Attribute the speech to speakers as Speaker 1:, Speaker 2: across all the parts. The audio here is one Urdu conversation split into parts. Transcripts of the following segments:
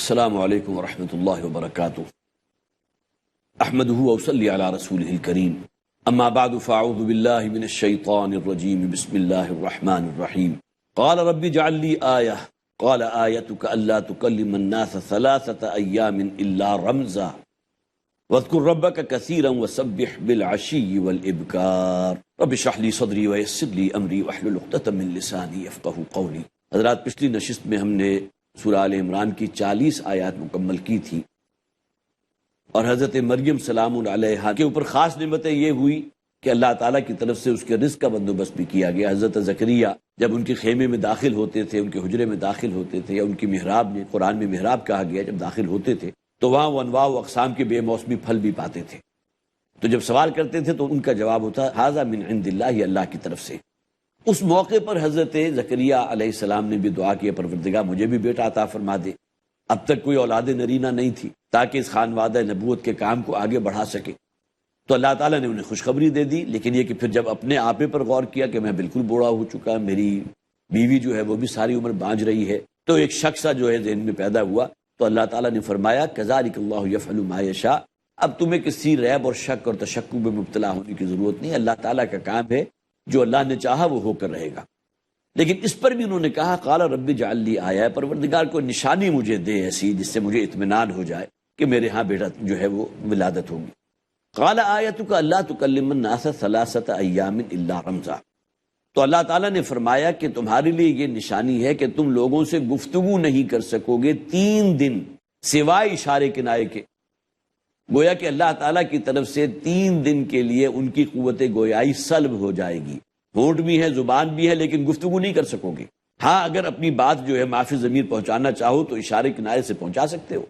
Speaker 1: السلام علیکم ورحمۃ اللہ وبرکاتہ احمدہ وصلی علی رسولہ الکریم اما بعد فاعوذ باللہ من الشیطان الرجیم بسم اللہ الرحمن الرحیم قال رب اجعل لی آیہ قال آیتک الا تکلم الناس ثلاثة ایام الا رمزا واذکر ربک کثیرا وسبح بالعشی والابکار رب اشرح لی صدری ویسر لی امری واحلل عقدۃ من لسانی یفقہوا قولی۔ حضرات، پچھلی نشست میں ہم نے سورہ آل عمران کی 40 آیات مکمل کی تھی، اور حضرت مریم سلام علیہا کے اوپر خاص نعمتیں یہ ہوئی کہ اللہ تعالیٰ کی طرف سے اس کے رزق کا بندوبست بھی کیا گیا۔ حضرت زکریا جب ان کے خیمے میں داخل ہوتے تھے، ان کے حجرے میں داخل ہوتے تھے، یا ان کی محراب میں، قرآن میں محراب کہا گیا، جب داخل ہوتے تھے تو وہاں وہ انواع و اقسام کے بے موسمی پھل بھی پاتے تھے۔ تو جب سوال کرتے تھے تو ان کا جواب ہوتا ھذا من عند اللہ، یہ اللہ کی طرف سے۔ اس موقع پر حضرت زکریا علیہ السلام نے بھی دعا کی، پروردگار مجھے بھی بیٹا عطا فرما دے۔ اب تک کوئی اولاد نرینہ نہیں تھی تاکہ اس خانوادہ نبوت کے کام کو آگے بڑھا سکے، تو اللہ تعالیٰ نے انہیں خوشخبری دے دی۔ لیکن یہ کہ پھر جب اپنے آپے پر غور کیا کہ میں بالکل بوڑھا ہو چکا، میری بیوی جو ہے وہ بھی ساری عمر بانجھ رہی ہے، تو ایک شک سا جو ہے ذہن میں پیدا ہوا۔ تو اللہ تعالیٰ نے فرمایا کذالک اللہ یفعل ما یشاء، اب تمہیں کسی ریب اور شک اور تشکک میں مبتلا ہونے کی ضرورت نہیں، اللہ تعالیٰ کا کام ہے، جو اللہ نے چاہا وہ ہو کر رہے گا۔ لیکن اس پر بھی انہوں نے کہا قال رب اجعل لی آیہ، پروردگار کو نشانی مجھے دے ایسی جس سے مجھے اطمینان ہو جائے کہ میرے ہاں بیٹا جو ہے وہ ولادت ہوگی۔ قال آیتک الا تکلم الناس ثلاثة ایام الا رمزا، تو اللہ تعالیٰ نے فرمایا کہ تمہارے لیے یہ نشانی ہے کہ تم لوگوں سے گفتگو نہیں کر سکو گے 3 دن سوائے اشارے کنائے کے۔ گویا کہ اللہ تعالیٰ کی طرف سے 3 دن کے لیے ان کی قوت گویائی سلب ہو جائے گی۔ ہونٹ بھی ہے، زبان بھی ہے، لیکن گفتگو نہیں کر سکو گے۔ ہاں، اگر اپنی بات جو ہے معافی ضمیر پہنچانا چاہو تو اشارے کنارے سے پہنچا سکتے ہو۔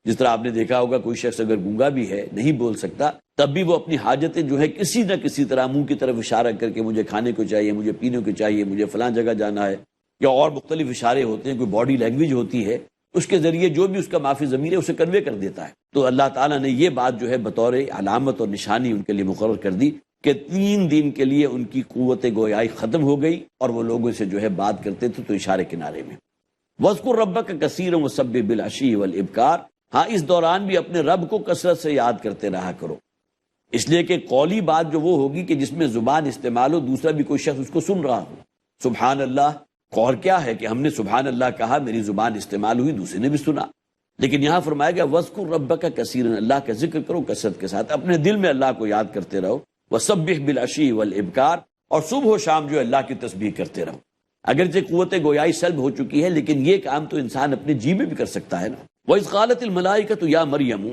Speaker 1: جس طرح آپ نے دیکھا ہوگا کوئی شخص اگر گونگا بھی ہے، نہیں بول سکتا، تب بھی وہ اپنی حاجتیں جو ہے کسی نہ کسی طرح منہ کی طرف اشارہ کر کے مجھے کھانے کو چاہیے، مجھے پینے کو چاہیے، مجھے فلاں جگہ جانا ہے، یا اور مختلف اشارے ہوتے ہیں، کوئی باڈی لینگویج ہوتی ہے، اس کے ذریعے جو بھی اس کا معافی ضمیر ہے اسے کنوے کر دیتا ہے۔ تو اللہ تعالیٰ نے یہ بات جو ہے بطور علامت اور نشانی ان کے لیے مقرر کر دی کہ 3 دن کے لیے ان کی قوت گویائی ختم ہو گئی، اور وہ لوگوں سے جو ہے بات کرتے تھے تو اشارے کنارے میں۔ وَاذْكُر رَبَّكَ كَثِيرًا وَسَبِّحْ بِالْعَشِيِّ وَالْإِبْكَارِ، ہاں اس دوران بھی اپنے رب کو کثرت سے یاد کرتے رہا کرو، اس لیے کہ قولی بات جو وہ ہوگی کہ جس میں زبان استعمال ہو، دوسرا بھی کوئی شخص اس کو سن رہا ہو۔ سبحان اللہ، قول کیا ہے کہ ہم نے سبحان اللہ کہا، میری زبان استعمال ہوئی، دوسرے نے بھی سنا۔ لیکن یہاں فرمایا گیا وَاذْكُر رَبَّكَ كَثِيرًا، اللہ کا ذکر کرو کثرت کے ساتھ، اپنے دل میں اللہ کو یاد کرتے رہو۔ وَسَبِّحْ بِالْعَشِيِّ وَالْإِبْكَارِ، اور صبح و شام جو اللہ کی تسبیح کرتے رہو۔ اگرچہ قوت گویائی سلب ہو چکی ہے، لیکن یہ کام تو انسان اپنے جی میں بھی کر سکتا ہے نا۔ وَإِذْ قَالَتِ الْمَلَائِكَةُ يَا مَرْيَمُ،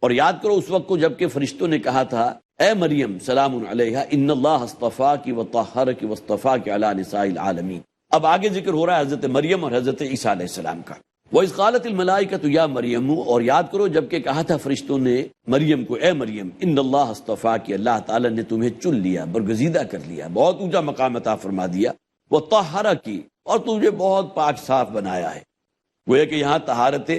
Speaker 1: اور یاد کرو اس وقت کو جب کہ فرشتوں نے کہا تھا اے مریم سلام علیہا ان اللہ اصطفاک وطہرک واصطفاک علی نساء العالمین۔ اب آگے ذکر ہو رہا ہے حضرت مریم اور حضرت عیسیٰ علیہ السلام کا۔ وَإِذْ قَالَتِ الْمَلَائِكَةُ يَا مَرْيَمُ، اور یاد کرو جب کہ کہا تھا فرشتوں نے مریم کو اے مریم ان اللہ اصطفاک، اللہ تعالیٰ نے تمہیں چن لیا، برگزیدہ کر لیا، بہت اونچا مقام عطا فرما دیا۔ وطہرک، اور تجھے بہت پاک صاف بنایا ہے۔ گویا کہ یہاں طہارت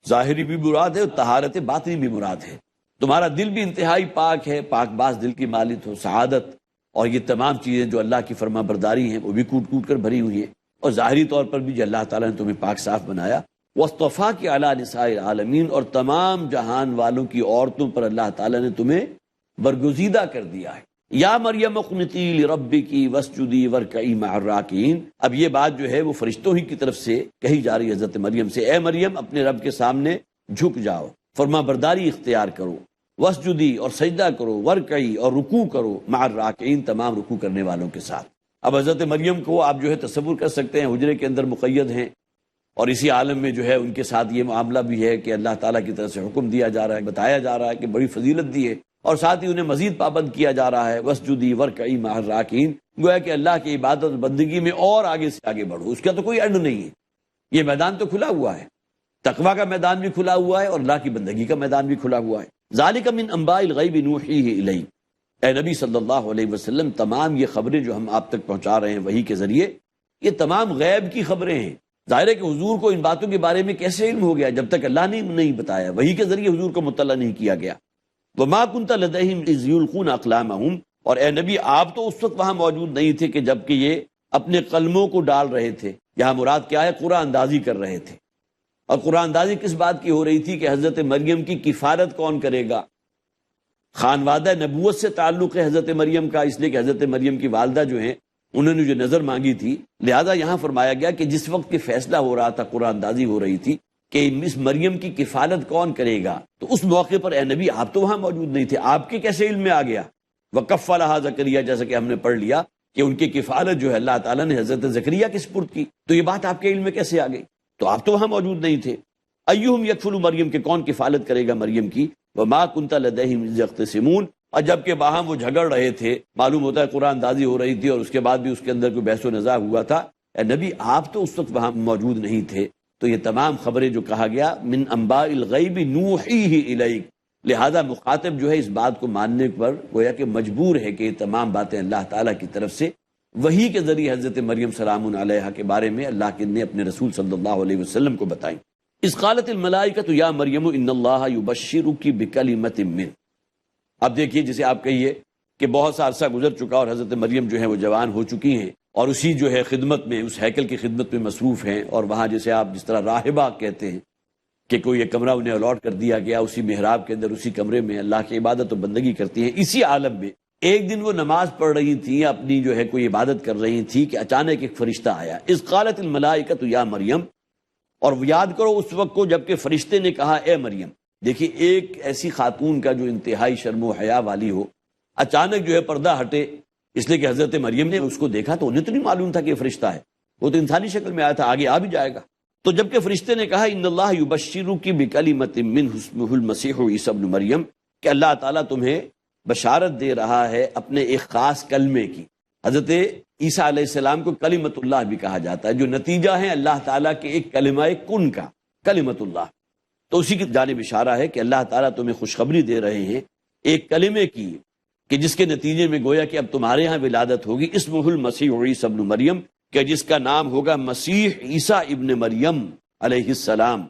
Speaker 1: ظاہری بھی مراد ہے اور طہارت باطنی بھی مراد ہے۔ تمہارا دل بھی انتہائی پاک ہے، پاک باز دل کی مالک ہو، سعادت اور یہ تمام چیزیں جو اللہ کی فرما برداری ہیں وہ بھی کوٹ کوٹ کر بھری ہوئی ہیں، اور ظاہری طور پر بھی جو اللہ تعالیٰ نے تمہیں پاک صاف بنایا۔ واصطفاک علی نساء العالمین، اور تمام جہان والوں کی عورتوں پر اللہ تعالیٰ نے تمہیں برگزیدہ کر دیا ہے۔ یا مریم اقنتی لربک واسجدی وارکعی مع الراکعین، اب یہ بات جو ہے وہ فرشتوں ہی کی طرف سے کہی جا رہی ہے حضرت مریم سے، اے مریم اپنے رب کے سامنے جھک جاؤ، فرما برداری اختیار کرو، واسجدی اور سجدہ کرو، وارکعی اور رکوع کرو، مع الراکعین تمام رکوع کرنے والوں کے ساتھ۔ اب حضرت مریم کو آپ جو ہے تصور کر سکتے ہیں، حجرے کے اندر مقید ہیں، اور اسی عالم میں جو ہے ان کے ساتھ یہ معاملہ بھی ہے کہ اللہ تعالیٰ کی طرف سے حکم دیا جا رہا ہے، بتایا جا رہا ہے کہ بڑی فضیلت دی ہے، اور ساتھ ہی انہیں مزید پابند کیا جا رہا ہے واسجدی وارکعی مع الراکعین، گویا کہ اللہ کی عبادت بندگی میں اور آگے سے آگے بڑھو، اس کا تو کوئی اینڈ نہیں ہے، یہ میدان تو کھلا ہوا ہے، تقویٰ کا میدان بھی کھلا ہوا ہے اور اللہ کی بندگی کا میدان بھی کھلا ہوا ہے۔ ذالک من انباء الغیب نوحیہ الیک، اے نبی صلی اللہ علیہ وسلم تمام یہ خبریں جو ہم آپ تک پہنچا رہے ہیں وحی کے ذریعے، یہ تمام غیب کی خبریں ہیں۔ ظاہر ہے کہ حضور کو ان باتوں کے بارے میں کیسے علم ہو گیا جب تک اللہ نے نہیں بتایا، وحی کے ذریعے حضور کو مطلع نہیں کیا گیا۔ وما كنت لديهم اذ يلقون اقلامهم، اور اے نبی آپ تو اس وقت وہاں موجود نہیں تھے کہ جب کہ یہ اپنے قلموں کو ڈال رہے تھے، یہاں مراد کیا ہے؟ قرآن اندازی کر رہے تھے۔ اور قرآن اندازی کس بات کی ہو رہی تھی کہ حضرت مریم کی کفالت کون کرے گا. خانوادہ نبوت سے تعلق ہے حضرت مریم کا، اس لیے کہ حضرت مریم کی والدہ جو ہیں انہوں نے جو نظر مانگی تھی، لہذا یہاں فرمایا گیا کہ جس وقت کہ فیصلہ ہو رہا تھا، قرآن اندازی ہو رہی تھی کہ اس مریم کی کفالت کون کرے گا، تو اس موقع پر اے نبی آپ تو وہاں موجود نہیں تھے، آپ کے کیسے علم میں آ گیا؟ وَكَفَّلَهَا زکریا، جیسا کہ ہم نے پڑھ لیا کہ ان کی کفالت جو ہے اللہ تعالیٰ نے حضرت زکریا کے سپرد کی، تو یہ بات آپ کے علم میں کیسے آ گئی؟ تو آپ تو وہاں موجود نہیں تھے. ایہم یکفل مریم، کے کون کفالت کرے گا مریم کی. وما کنت لدیہم اذ یختصمون، اور جب کہ باہم وہ جھگڑ رہے تھے، معلوم ہوتا ہے قرآن اندازی ہو رہی تھی اور اس کے بعد بھی اس کے اندر کوئی بحث و نزاع ہوا تھا، اے نبی آپ تو اس وقت وہاں موجود نہیں تھے. تو یہ تمام خبریں جو کہا گیا من انباء الغیب نوحیہ الیک، لہذا مخاطب جو ہے اس بات کو ماننے پر گویا کہ مجبور ہے کہ یہ تمام باتیں اللہ تعالیٰ کی طرف سے وحی کے ذریعے حضرت مریم سلام علیہا کے بارے میں اللہ کے نے اپنے رسول صلی اللہ علیہ وسلم کو بتائیں. اذ قالت الملائکۃ یا مریم ان اللہ یبشرک بکلمۃ منہ. اب دیکھیے جسے آپ کہیے کہ بہت سا عرصہ گزر چکا اور حضرت مریم جو ہے وہ جوان ہو چکی ہیں اور اسی جو ہے خدمت میں، اس ہیکل کی خدمت میں مصروف ہیں، اور وہاں جیسے آپ جس طرح راہبہ کہتے ہیں کہ کوئی ایک کمرہ انہیں الاٹ کر دیا گیا، اسی محراب کے اندر اسی کمرے میں اللہ کی عبادت و بندگی کرتی ہیں. اسی عالم میں ایک دن وہ نماز پڑھ رہی تھیں، اپنی جو ہے کوئی عبادت کر رہی تھی کہ اچانک ایک فرشتہ آیا. اذ قالت الملائکۃ یا مریم، اور یاد کرو اس وقت کو جب کہ فرشتے نے کہا اے مریم. دیکھیے ایک ایسی خاتون کا جو انتہائی شرم و حیا والی ہو، اچانک جو ہے پردہ ہٹے، اس لیے کہ حضرت مریم نے اس کو دیکھا تو انہیں تو نہیں معلوم تھا کہ یہ فرشتہ ہے، وہ تو انسانی شکل میں آیا تھا، آگے آ بھی جائے گا. تو جب کہ فرشتے نے کہا ان اللہ یبشرک بکلمۃ منہ اسمہ المسیح عیسی ابن مریم، کہ اللہ تعالیٰ تمہیں بشارت دے رہا ہے اپنے ایک خاص کلمے کی. حضرت عیسیٰ علیہ السلام کو کلمت اللہ بھی کہا جاتا ہے، جو نتیجہ ہے اللہ تعالیٰ کے ایک کلمہ کن کا، کلمت اللہ. تو اسی کی جانب اشارہ ہے کہ اللہ تعالیٰ تمہیں خوشخبری دے رہے ہیں ایک کلمے کی کہ جس کے نتیجے میں گویا کہ اب تمہارے ہاں ولادت ہوگی. اسمہ المسیح عیسی ابن مریم، کہ جس کا نام ہوگا مسیح عیسیٰ ابن مریم علیہ السلام.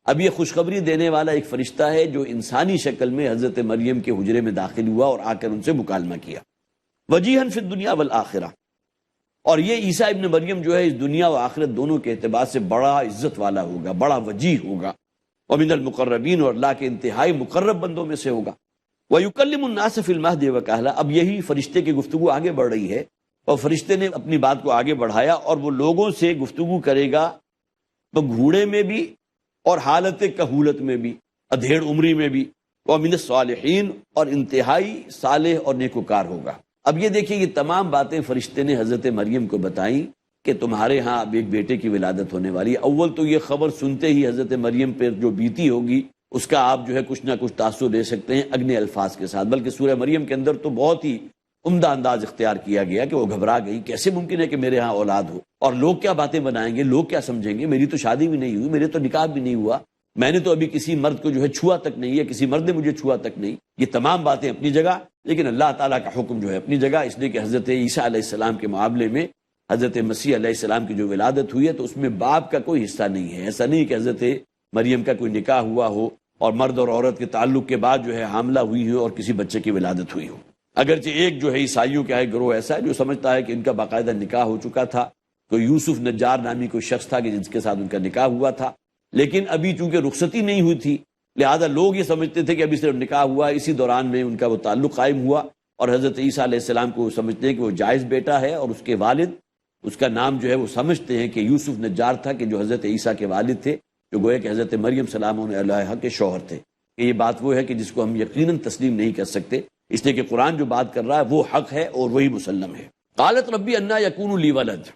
Speaker 1: اب یہ خوشخبری دینے والا ایک فرشتہ ہے جو انسانی شکل میں حضرت مریم کے حجرے میں داخل ہوا اور آ کر ان سے مکالمہ کیا. وجیہاً فی الدنیا والآخرہ، اور یہ عیسیٰ ابن مریم جو ہے اس دنیا و آخرت دونوں کے اعتبار سے بڑا عزت والا ہوگا، بڑا وجیح ہوگا، ومن المقربین، اور اللہ کے انتہائی مقرب بندوں میں سے ہوگا. وَيُكَلِّمُ النَّاسَ فِي الْمَهْدِ وَكَهْلًا. اب یہی فرشتے کی گفتگو آگے بڑھ رہی ہے، اور فرشتے نے اپنی بات کو آگے بڑھایا اور وہ لوگوں سے گفتگو کرے گا تو گھوڑے میں بھی اور حالت کہولت میں بھی، ادھیڑ عمری میں بھی، وَمِنَ الصَّالِحِينَ، اور انتہائی صالح اور نیکوکار ہوگا. اب یہ دیکھیے یہ تمام باتیں فرشتے نے حضرت مریم کو بتائیں کہ تمہارے ہاں اب ایک بیٹے کی ولادت ہونے والی ہے. اول تو یہ خبر سنتے ہی حضرت مریم پہ جو بیتی ہوگی اس کا آپ جو ہے کچھ نہ کچھ تاثر لے سکتے ہیں اگنے الفاظ کے ساتھ، بلکہ سورہ مریم کے اندر تو بہت ہی عمدہ انداز اختیار کیا گیا کہ وہ گھبرا گئی، کیسے ممکن ہے کہ میرے ہاں اولاد ہو، اور لوگ کیا باتیں بنائیں گے، لوگ کیا سمجھیں گے، میری تو شادی بھی نہیں ہوئی، میرے تو نکاح بھی نہیں ہوا، میں نے تو ابھی کسی مرد کو جو ہے چھوا تک نہیں ہے، کسی مرد نے مجھے چھوا تک نہیں. یہ تمام باتیں اپنی جگہ، لیکن اللہ تعالیٰ کا حکم جو ہے اپنی جگہ، اس لیے کہ حضرت عیسیٰ علیہ السلام کے معاملے میں حضرت مسیح علیہ السلام کی جو ولادت ہوئی ہے تو اس میں باپ کا کوئی حصہ نہیں ہے. ایسا نہیں کہ حضرت مریم کا کوئی نکاح ہوا ہو اور مرد اور عورت کے تعلق کے بعد جو ہے حاملہ ہوئی ہو اور کسی بچے کی ولادت ہوئی ہو. اگرچہ ایک جو ہے عیسائیوں کا ایک گروہ ایسا ہے جو سمجھتا ہے کہ ان کا باقاعدہ نکاح ہو چکا تھا، کوئی یوسف نجار نامی کوئی شخص تھا کہ جس کے ساتھ ان کا نکاح ہوا تھا، لیکن ابھی چونکہ رخصتی نہیں ہوئی تھی لہذا لوگ یہ سمجھتے تھے کہ ابھی صرف نکاح ہوا، اسی دوران میں ان کا وہ تعلق قائم ہوا، اور حضرت عیسیٰ علیہ السلام کو سمجھتے ہیں کہ وہ جائز بیٹا ہے، اور اس کے والد، اس کا نام جو ہے وہ سمجھتے ہیں کہ یوسف نجار تھا، کہ جو حضرت عیسیٰ کے والد تھے، جو گویا کہ حضرت مریم سلام علیہا کے شوہر تھے. کہ یہ بات وہ ہے کہ جس کو ہم یقیناً تسلیم نہیں کر سکتے، اس لیے کہ قرآن جو بات کر رہا ہے وہ حق ہے اور وہی مسلم ہے. قالت ربی انا یکون لی ولد،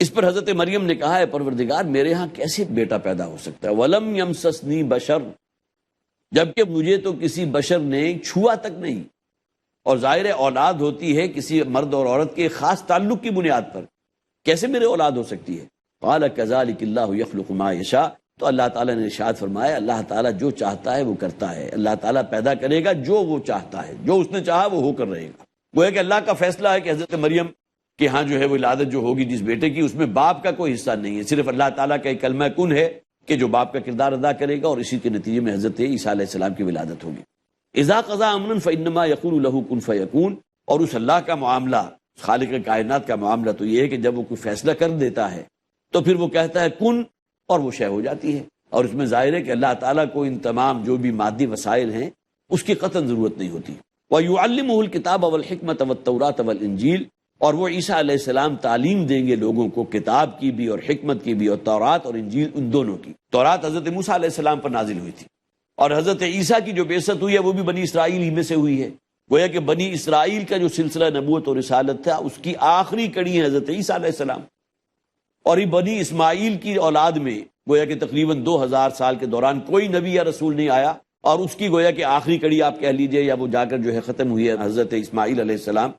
Speaker 1: اس پر حضرت مریم نے کہا ہے پروردگار میرے ہاں کیسے بیٹا پیدا ہو سکتا ہے، ولم یمسسنی بشر، جبکہ مجھے تو کسی بشر نے چھوا تک نہیں. اور ظاہر اولاد ہوتی ہے کسی مرد اور عورت کے خاص تعلق کی بنیاد پر، کیسے میرے اولاد ہو سکتی ہے. قال کذلک اللہ یخلق ما یشاء، تو اللہ تعالیٰ نے ارشاد فرمایا اللہ تعالیٰ جو چاہتا ہے وہ کرتا ہے، اللہ تعالیٰ پیدا کرے گا جو وہ چاہتا ہے، جو اس نے چاہا وہ ہو کر رہے گا. وہ ہے کہ اللہ کا فیصلہ ہے کہ حضرت مریم کہ ہاں جو ہے ولادت جو ہوگی جس بیٹے کی، اس میں باپ کا کوئی حصہ نہیں ہے، صرف اللہ تعالیٰ کا ایک کلمہ کن ہے کہ جو باپ کا کردار ادا کرے گا، اور اسی کے نتیجے میں حضرت عیسیٰ علیہ السلام کی ولادت ہوگی. اذا قضا امرا فانما یقول له کن فیکون، اور اس اللہ کا معاملہ، خالق کائنات کا معاملہ تو یہ ہے کہ جب وہ کوئی فیصلہ کر دیتا ہے تو پھر وہ کہتا ہے کن اور وہ شے ہو جاتی ہے. اور اس میں ظاہر ہے کہ اللہ تعالیٰ کو ان تمام جو بھی مادی وسائل ہیں اس کی قطعاً ضرورت نہیں ہوتی. وَيُعَلِّمُهُ الْكِتَابَ وَالْحِكْمَةَ وَالتَّوْرَاةَ وَالْإِنْجِيلَ، اور وہ عیسیٰ علیہ السلام تعلیم دیں گے لوگوں کو کتاب کی بھی اور حکمت کی بھی، اور تورات اور انجیل ان دونوں کی. تورات حضرت موسیٰ علیہ السلام پر نازل ہوئی تھی، اور حضرت عیسیٰ کی جو بعثت ہوئی ہے وہ بھی بنی اسرائیل ہی میں سے ہوئی ہے. گویا کہ بنی اسرائیل کا جو سلسلہ نبوت اور رسالت تھا اس کی آخری کڑی ہے حضرت عیسیٰ علیہ السلام. اور یہ بنی اسماعیل کی اولاد میں گویا کہ تقریباً 2000 سال کے دوران کوئی نبی یا رسول نہیں آیا، اور اس کی گویا کہ آخری کڑی آپ کہہ لیجئے یا وہ جا کر جو ہے ختم ہوئی ہے حضرت اسماعیل علیہ السلام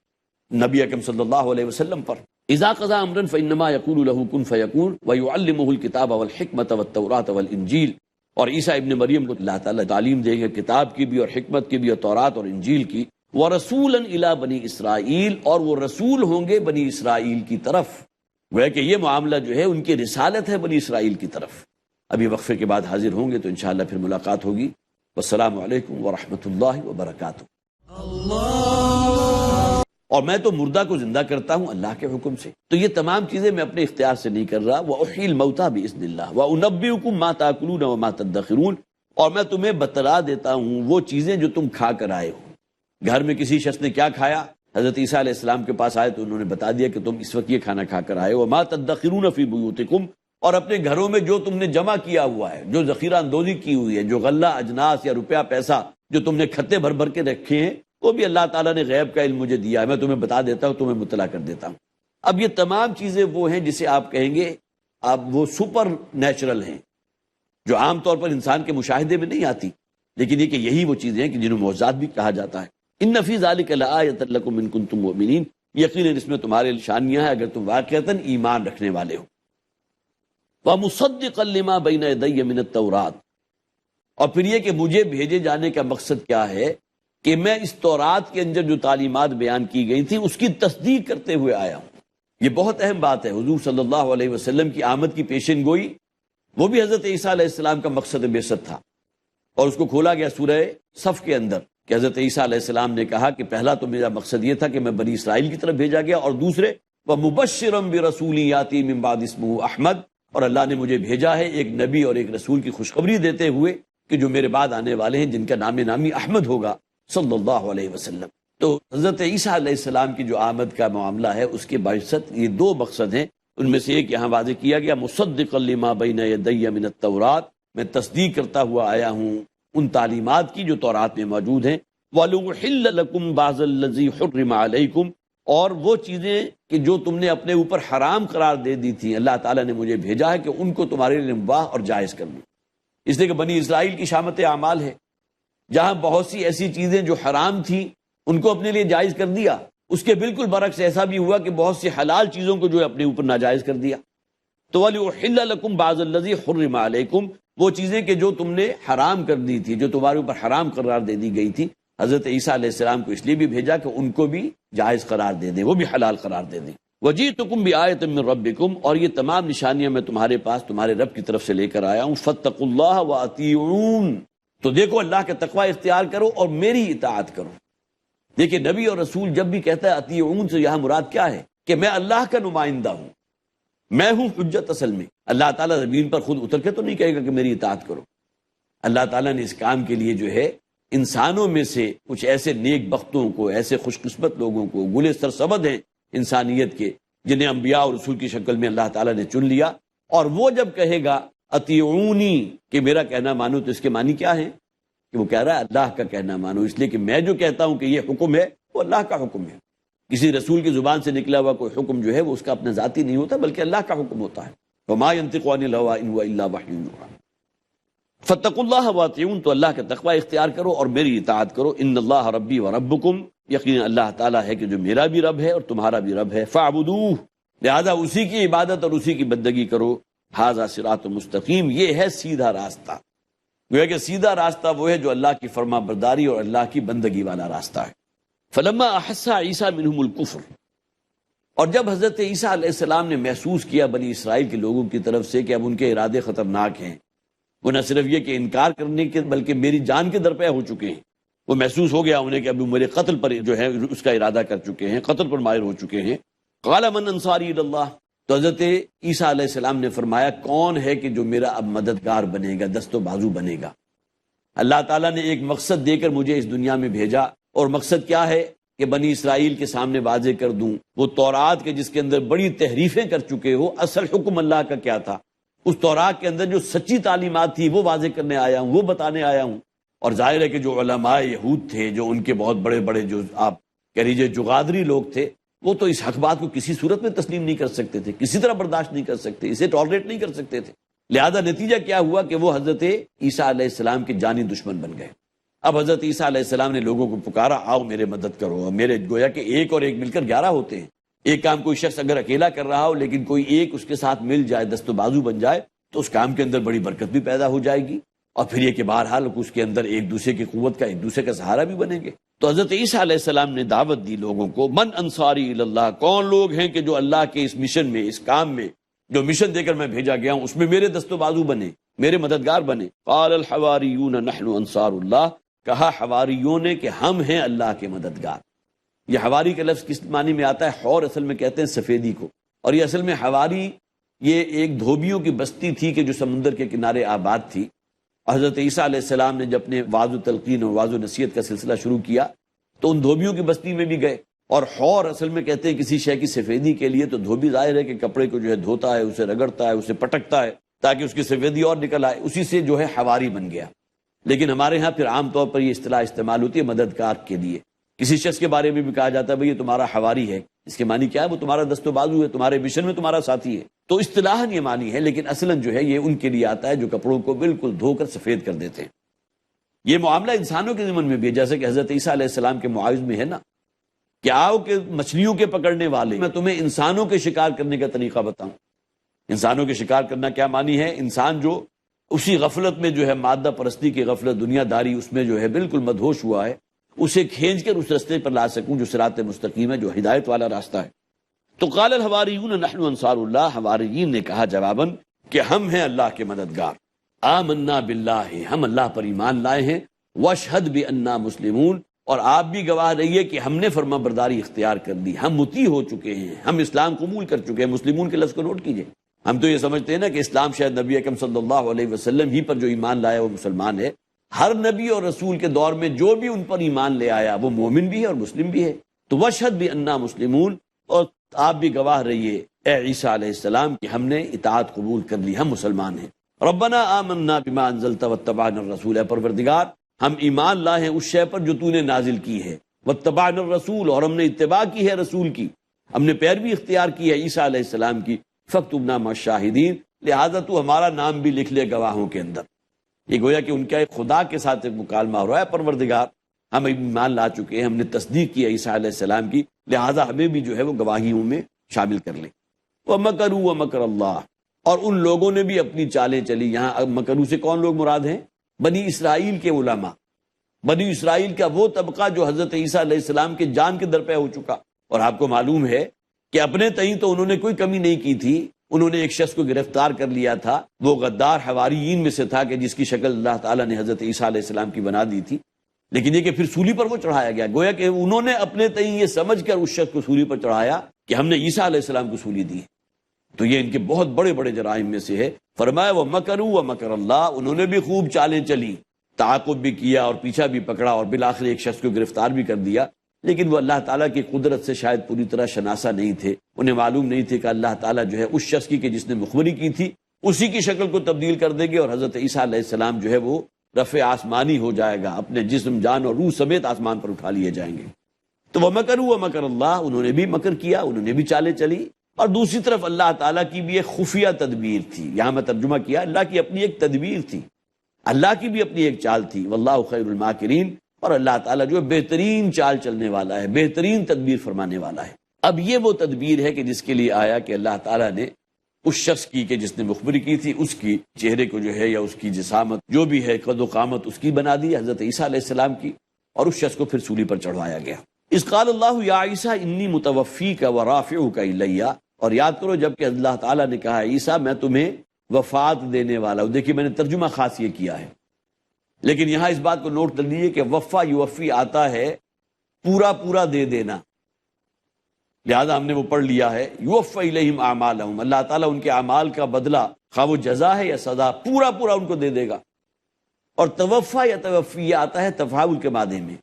Speaker 1: نبی اکرم صلی اللہ علیہ وسلم پر. اذا قضى امرا فانما يقول له كن فيكون ويعلمه الكتاب والحکمت والتوراة والانجیل. اور عیسیٰ ابن مریم کو اللہ تعالیٰ تعلیم دیں گے کتاب کی بھی اور حکمت کی بھی اور تورات اور انجیل کی. ورسولا الى بنی اسرائیل، اور وہ رسول ہوں گے بنی اسرائیل کی طرف. گویا کہ یہ معاملہ جو ہے ان کی رسالت ہے بنی اسرائیل کی طرف. ابھی وقفے کے بعد حاضر ہوں گے تو انشاءاللہ پھر ملاقات ہوگی. والسلام علیکم ورحمۃ اللہ وبرکاتہ. اور میں تو مردہ کو زندہ کرتا ہوں اللہ کے حکم سے. تو یہ تمام چیزیں میں اپنے اختیار سے نہیں کر رہا. وَأُحْيِي الْمَوْتَى بِإِذْنِ اللَّهِ وَأُنَبِّئُكُم مَّا تَأْكُلُونَ وَمَا تَدَّخِرُونَ، اور میں تمہیں بتلا دیتا ہوں وہ چیزیں جو تم کھا کر آئے ہو. گھر میں کسی شخص نے کیا کھایا، حضرت عیسیٰ علیہ السلام کے پاس آئے تو انہوں نے بتا دیا کہ تم اس وقت یہ کھانا کھا کر آئے ہو. وَمَا تَدَّخِرُونَ فِي بُيُوتِكُمْ، اور اپنے گھروں میں جو تم نے جمع کیا ہوا ہے، جو ذخیرہ اندوزی کی ہوئی ہے، جو غلہ اجناس یا روپیہ پیسہ جو تم نے کھتے بھر بھر کے رکھے ہیں، وہ بھی اللہ تعالیٰ نے غیب کا علم مجھے دیا ہے، میں تمہیں بتا دیتا ہوں، تمہیں مطلع کر دیتا ہوں. اب یہ تمام چیزیں وہ ہیں جسے آپ کہیں گے اب وہ سپر نیچرل ہیں، جو عام طور پر انسان کے مشاہدے میں نہیں آتی، لیکن یہ کہ یہی وہ چیزیں ہیں کہ جنہیں معجزات بھی کہا جاتا ہے. ان فی ذلک لآیۃ لکم ان کنتم مؤمنین، یقیناً اس میں تمہارے نشانیاں ہیں اگر تم واقعتاً ایمان رکھنے والے ہو. ومصدقا لما بین یدی من التوراۃ، اور پھر یہ کہ مجھے بھیجے جانے کا مقصد کیا ہے کہ میں اس تورات کے اندر جو تعلیمات بیان کی گئی تھی اس کی تصدیق کرتے ہوئے آیا ہوں. یہ بہت اہم بات ہے. حضور صلی اللہ علیہ وسلم کی آمد کی پیشن گوئی وہ بھی حضرت عیسیٰ علیہ السلام کا مقصد بعثت تھا، اور اس کو کھولا گیا سورہ صف کے اندر کہ حضرت عیسیٰ علیہ السلام نے کہا کہ پہلا تو میرا مقصد یہ تھا کہ میں بنی اسرائیل کی طرف بھیجا گیا، اور دوسرے وَمُبَشِّرًا بِرَسُولٍ يَأْتِي مِن بَعْدِ اسْمُهُ احمد، اور اللہ نے مجھے بھیجا ہے ایک نبی اور ایک رسول کی خوشخبری دیتے ہوئے کہ جو میرے بعد آنے والے ہیں جن کا نام نامی احمد ہوگا صلی اللہ علیہ وسلم. تو حضرت عیسیٰ علیہ السلام کی جو آمد کا معاملہ ہے اس کے بعثت یہ دو مقصد ہیں. ان میں سے ایک یہاں واضح کیا گیا مصدقا لما بین یدی من التوراۃ، میں تصدیق کرتا ہوا آیا ہوں ان تعلیمات کی جو تورات میں موجود ہیں. وَلُأُحِلَّ لَكُمْ بَعْضَ الَّذِي حُرِّمَ عَلَيْكُمْ، اور وہ چیزیں کہ جو تم نے اپنے اوپر حرام قرار دے دی تھی اللہ تعالیٰ نے مجھے بھیجا ہے کہ ان کو تمہارے لیے مباح اور جائز کر دوں. اس لیے کہ بنی اسرائیل کی شامت اعمال ہے، جہاں بہت سی ایسی چیزیں جو حرام تھیں ان کو اپنے لیے جائز کر دیا. اس کے بالکل برعکس ایسا بھی ہوا کہ بہت سی حلال چیزوں کو جو ہے اپنے اوپر ناجائز کر دیا. تو وَلِأُحِلَّ لَكُمْ بَعْضَ الَّذِي حُرِّمَ عَلَيْكُمْ، وہ چیزیں کہ جو تم نے حرام کر دی تھی، جو تمہارے اوپر حرام قرار دے دی گئی تھی، حضرت عیسیٰ علیہ السلام کو اس لیے بھی بھیجا کہ ان کو بھی جائز قرار دے دیں، وہ بھی حلال قرار دے دیں. وَجِئْتُكُمْ بِآیَةٍ مِّن رَبِّكُمْ، اور یہ تمام نشانیاں میں تمہارے پاس تمہارے رب کی طرف سے لے کر آیا ہوں. فَاتَّقُوا اللَّهَ وَأَطِیعُونِ، تو دیکھو اللہ کا تقوی اختیار کرو اور میری اطاعت کرو. دیکھیں نبی اور رسول جب بھی کہتا ہے اطیعون سے یہاں مراد کیا ہے کہ میں اللہ کا نمائندہ ہوں، میں ہوں حجت. اصل میں اللہ تعالیٰ زمین پر خود اتر کے تو نہیں کہے گا کہ میری اطاعت کرو. اللہ تعالیٰ نے اس کام کے لیے جو ہے انسانوں میں سے کچھ ایسے نیک بختوں کو، ایسے خوش قسمت لوگوں کو، گلے سرسبد ہیں انسانیت کے، جنہیں انبیاء اور رسول کی شکل میں اللہ تعالیٰ نے چن لیا. اور وہ جب کہے گا اطیعونی کہ میرا کہنا مانو، تو اس کے معنی کیا ہے کہ وہ کہہ رہا ہے اللہ کا کہنا مانو، اس لیے کہ میں جو کہتا ہوں کہ یہ حکم ہے وہ اللہ کا حکم ہے. کسی رسول کی زبان سے نکلا ہوا کوئی حکم جو ہے وہ اس کا اپنا ذاتی نہیں ہوتا بلکہ اللہ کا حکم ہوتا ہے. وما ينطق عن الهوى ان هو الا وحي يوحى. فاتقوا الله واطيعون، تو اللہ کا تقوی اختیار کرو اور میری اطاعت کرو. ان اللہ ربی و ربکم، یقینا اللہ تعالیٰ ہے کہ جو میرا بھی رب ہے اور تمہارا بھی رب ہے. فاعبدوہ، لہذا اسی کی عبادت اور اسی کی بندگی کرو. ھذا صراط مستقیم، یہ ہے سیدھا راستہ. گویا کہ سیدھا راستہ وہ ہے جو اللہ کی فرما برداری اور اللہ کی بندگی والا راستہ ہے. فلما احس عیسیٰ منہم الکفر، اور جب حضرت عیسیٰ علیہ السلام نے محسوس کیا بنی اسرائیل کے لوگوں کی طرف سے کہ اب ان کے ارادے خطرناک ہیں، وہ نہ صرف یہ کہ انکار کرنے کے بلکہ میری جان کے درپے ہو چکے ہیں، وہ محسوس ہو گیا انہیں کہ اب میرے قتل پر جو ہے اس کا ارادہ کر چکے ہیں، قتل پر مائل ہو چکے ہیں. قال من انصاری الی اللہ، تو حضرت عیسیٰ علیہ السلام نے فرمایا کون ہے کہ جو میرا اب مددگار بنے گا، دست و بازو بنے گا؟ اللہ تعالیٰ نے ایک مقصد دے کر مجھے اس دنیا میں بھیجا، اور مقصد کیا ہے کہ بنی اسرائیل کے سامنے واضح کر دوں وہ تورات کے جس کے اندر بڑی تحریفیں کر چکے ہو، اصل حکم اللہ کا کیا تھا، اس تورات کے اندر جو سچی تعلیمات تھی وہ واضح کرنے آیا ہوں، وہ بتانے آیا ہوں۔ اور ظاہر ہے کہ جو علماء یہود تھے، جو ان کے بہت بڑے بڑے جو آپ کہہ لیجیے جغادری لوگ تھے، وہ تو اس حق بات کو کسی صورت میں تسلیم نہیں کر سکتے تھے، کسی طرح برداشت نہیں کر سکتے، اسے ٹالریٹ نہیں کر سکتے تھے۔ لہذا نتیجہ کیا ہوا کہ وہ حضرت عیسیٰ علیہ السلام کے جانی دشمن بن گئے۔ اب حضرت عیسیٰ علیہ السلام نے لوگوں کو پکارا، آؤ میرے مدد کرو۔ میرے گویا کہ ایک اور ایک مل کر 11 ہوتے ہیں۔ ایک کام کوئی شخص اگر اکیلا کر رہا ہو لیکن کوئی ایک اس کے ساتھ مل جائے، دست و بازو بن جائے، تو اس کام کے اندر بڑی برکت بھی پیدا ہو جائے گی، اور پھر یہ کہ بہرحال اس کے اندر ایک دوسرے کی قوت کا، ایک دوسرے کا سہارا بھی بنیں گے۔ تو حضرت عیسیٰ علیہ السلام نے دعوت دی لوگوں کو، من انصاری اللہ، کون لوگ ہیں کہ جو اللہ کے اس مشن میں، اس کام میں جو مشن دے کر میں بھیجا گیا ہوں اس میں میرے دست و بازو بنے، میرے مددگار بنے۔ قال الحواریون نحن انصار اللہ، کہا حواریوں نے کہ ہم ہیں اللہ کے مددگار۔ یہ حواری کا لفظ کس معنی میں آتا ہے؟ حور اصل میں کہتے ہیں سفیدی کو، اور یہ اصل میں حواری یہ ایک دھوبیوں کی بستی تھی کہ جو سمندر کے کنارے آباد تھی۔ حضرت عیسیٰ علیہ السلام نے جب اپنے وعظ و تلقین اور وعظ و نصیحت کا سلسلہ شروع کیا تو ان دھوبیوں کی بستی میں بھی گئے، اور حور اصل میں کہتے ہیں کسی شے کی سفیدی کے لیے، تو دھوبی ظاہر ہے کہ کپڑے کو جو ہے دھوتا ہے، اسے رگڑتا ہے، اسے پٹکتا ہے تاکہ اس کی سفیدی اور نکل آئے، اسی سے جو ہے حواری بن گیا۔ لیکن ہمارے ہاں پھر عام طور پر یہ اصطلاح استعمال ہوتی ہے مددگار کے لیے۔ کسی شخص کے بارے میں بھی کہا جاتا ہے بھئی یہ تمہارا حواری ہے، اس کے معنی کیا ہے؟ وہ تمہارا دست و بازو ہے، تمہارے مشن میں تمہارا ساتھی ہے۔ تو اصطلاحاً یہ معنی ہے، لیکن اصلاً جو ہے یہ ان کے لیے آتا ہے جو کپڑوں کو بالکل دھو کر سفید کر دیتے ہیں۔ یہ معاملہ انسانوں کے ضمن میں بھی ہے، جیسے کہ حضرت عیسیٰ علیہ السلام کے معاوض میں ہے نا کہ آؤ کہ مچھلیوں کے پکڑنے والے، میں تمہیں انسانوں کے شکار کرنے کا طریقہ بتاؤں۔ انسانوں کے شکار کرنا کیا معنی ہے؟ انسان جو اسی غفلت میں جو ہے مادہ پرستی کی غفلت، دنیا داری، اس میں جو ہے بالکل مدہوش ہوا ہے، اسے کھینچ کر اس راستے پر لا سکوں جو صراط مستقیم ہے، جو ہدایت والا راستہ ہے۔ تو قال الحواریون نحن انصار اللہ، حواریین نے کہا جواباً کہ ہم ہیں اللہ کے مددگار۔ آمنا باللہ، ہم اللہ پر ایمان لائے ہیں، واشہد بأننا مسلمون، اور آپ بھی گواہ رہیے کہ ہم نے فرما برداری اختیار کر لی، ہم مطیع ہو چکے ہیں، ہم اسلام قبول کر چکے ہیں۔ مسلمون کے لفظ کو نوٹ کیجئے۔ ہم تو یہ سمجھتے ہیں نا کہ اسلام شاید نبی اکرم صلی اللہ علیہ وسلم ہی پر جو ایمان لایا وہ مسلمان ہے۔ ہر نبی اور رسول کے دور میں جو بھی ان پر ایمان لے آیا وہ مومن بھی ہے اور مسلم بھی ہے۔ تو واشہد بأننا مسلمون، اور آپ بھی گواہ رہیے اے عیسیٰ علیہ السلام کہ ہم نے اطاعت قبول کر لی، ہم مسلمان ہیں۔ ربنا آمنا بما انزلت واتبعنا الرسول، اے پروردگار ہم ایمان لائے ہیں اس شے پر جو تو نے نازل کی ہے، واتبعنا الرسول، اور ہم نے اتباع کی ہے رسول کی، ہم نے پیروی اختیار کی ہے عیسیٰ علیہ السلام کی، فاکتبنا مع الشاہدین، لہذا تو ہمارا نام بھی لکھ لے گواہوں کے اندر۔ یہ گویا کہ ان کا ایک خدا کے ساتھ ایک مکالمہ ہو رہا ہے، پروردگار ہم ایمان لا چکے ہیں، ہم نے تصدیق کی ہے عیسیٰ علیہ السلام کی، لہذا ہمیں بھی جو ہے وہ گواہیوں میں شامل کر لیں۔ وَمَكَرُوا وَمَكَرَ اللَّهُ، اور ان لوگوں نے بھی اپنی چالیں چلی۔ یہاں مکرو سے کون لوگ مراد ہیں؟ بنی اسرائیل کے علماء، بنی اسرائیل کا وہ طبقہ جو حضرت عیسیٰ علیہ السلام کے جان کے درپے ہو چکا۔ اور آپ کو معلوم ہے کہ اپنے تئیں تو انہوں نے کوئی کمی نہیں کی تھی، انہوں نے ایک شخص کو گرفتار کر لیا تھا، وہ غدار حواریین میں سے تھا کہ جس کی شکل اللہ تعالیٰ نے حضرت عیسیٰ علیہ السلام کی بنا دی تھی، لیکن یہ کہ پھر سولی پر وہ چڑھایا گیا۔ گویا کہ انہوں نے اپنے تئیں یہ سمجھ کر اس شخص کو سولی پر چڑھایا کہ ہم نے عیسیٰ علیہ السلام کو سولی دی۔ تو یہ ان کے بہت بڑے بڑے جرائم میں سے ہے۔ فرمایا وَمَكَرُوا وَمَكَرَ اللَّهُ، انہوں نے بھی خوب چالیں چلی، تعاقب بھی کیا اور پیچھا بھی پکڑا اور بالآخر ایک شخص کو گرفتار بھی کر دیا، لیکن وہ اللہ تعالیٰ کی قدرت سے شاید پوری طرح شناسا نہیں تھے، انہیں معلوم نہیں تھے کہ اللہ تعالیٰ جو ہے اس شخص کی کہ جس نے مخبری کی تھی اسی کی شکل کو تبدیل کر دے گے، اور حضرت عیسیٰ علیہ السلام جو ہے وہ رفع آسمانی ہو جائے گا، اپنے جسم جان اور روح سمیت آسمان پر اٹھا لیے جائیں گے۔ تو وَمَكَرُوا وَمَكَرَ اللَّهُ، انہوں نے بھی مکر کیا، انہوں نے بھی چالیں چلی، اور دوسری طرف اللہ تعالیٰ کی بھی ایک خفیہ تدبیر تھی۔ یہاں میں ترجمہ کیا، اللہ کی اپنی ایک تدبیر تھی، اللہ کی بھی اپنی ایک چال تھی۔ واللہ خیر الماکرین، اور اللہ تعالیٰ جو ہے بہترین چال چلنے والا ہے، بہترین تدبیر فرمانے والا ہے۔ اب یہ وہ تدبیر ہے کہ جس کے لیے آیا کہ اللہ تعالیٰ نے اس شخص کی کہ جس نے مخبری کی تھی اس کی چہرے کو جو ہے یا اس کی جسامت جو بھی ہے قد و قامت اس کی بنا دی حضرت عیسیٰ علیہ السلام کی، اور اس شخص کو پھر سولی پر چڑھوایا گیا۔ اذ قال اللہ یا عیسیٰ انی متوفیک ورافعک الی، اور یاد کرو جب کہ اللہ تعالیٰ نے کہا عیسیٰ میں تمہیں وفات دینے والا ہوں۔ دیکھیے میں نے ترجمہ خاص یہ کیا ہے، لیکن یہاں اس بات کو نوٹ کر لیجیے کہ وفا یوفی آتا ہے پورا پورا دے دینا، لہذا ہم نے وہ پڑھ لیا ہے یوفی الیہم اعمالہم، اللہ تعالیٰ ان کے اعمال کا بدلہ، خواہ وہ جزا ہے یا سزا، پورا پورا ان کو دے دے گا۔ اور توفا یا توفی یہ آتا ہے تفاعل کے معنی میں،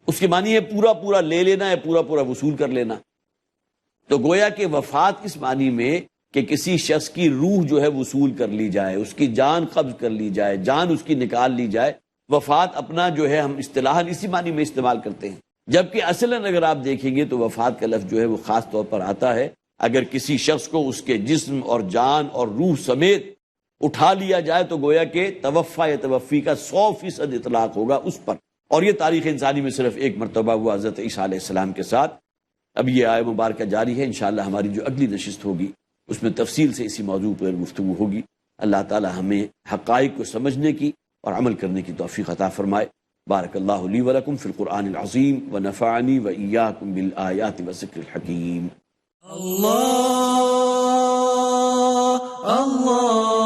Speaker 1: اس کے معنی ہے پورا پورا لے لینا ہے، پورا پورا وصول کر لینا۔ تو گویا کہ وفات کس معنی میں کہ کسی شخص کی روح جو ہے وصول کر لی جائے، اس کی جان قبض کر لی جائے، جان اس کی نکال لی جائے، وفات اپنا جو ہے ہم اصطلاحاً اسی معنی میں استعمال کرتے ہیں، جبکہ اصلاً اگر آپ دیکھیں گے تو وفات کا لفظ جو ہے وہ خاص طور پر آتا ہے اگر کسی شخص کو اس کے جسم اور جان اور روح سمیت اٹھا لیا جائے تو گویا کہ توفا یا توفی کا 100% اطلاق ہوگا اس پر۔ اور یہ تاریخ انسانی میں صرف ایک مرتبہ ہوا حضرت عیسیٰ علیہ السلام کے ساتھ۔ اب یہ آیت مبارکہ جاری ہے، انشاءاللہ ہماری جو اگلی نشست ہوگی اس میں تفصیل سے اسی موضوع پر گفتگو ہوگی۔ اللہ تعالی ہمیں حقائق کو سمجھنے کی اور عمل کرنے کی توفیق عطا فرمائے۔ بارک اللہ لی ولکم فی القرآن العظیم ونفعنی وإیاکم بالآیات والذکر الحکیم۔
Speaker 2: اللہ اللہ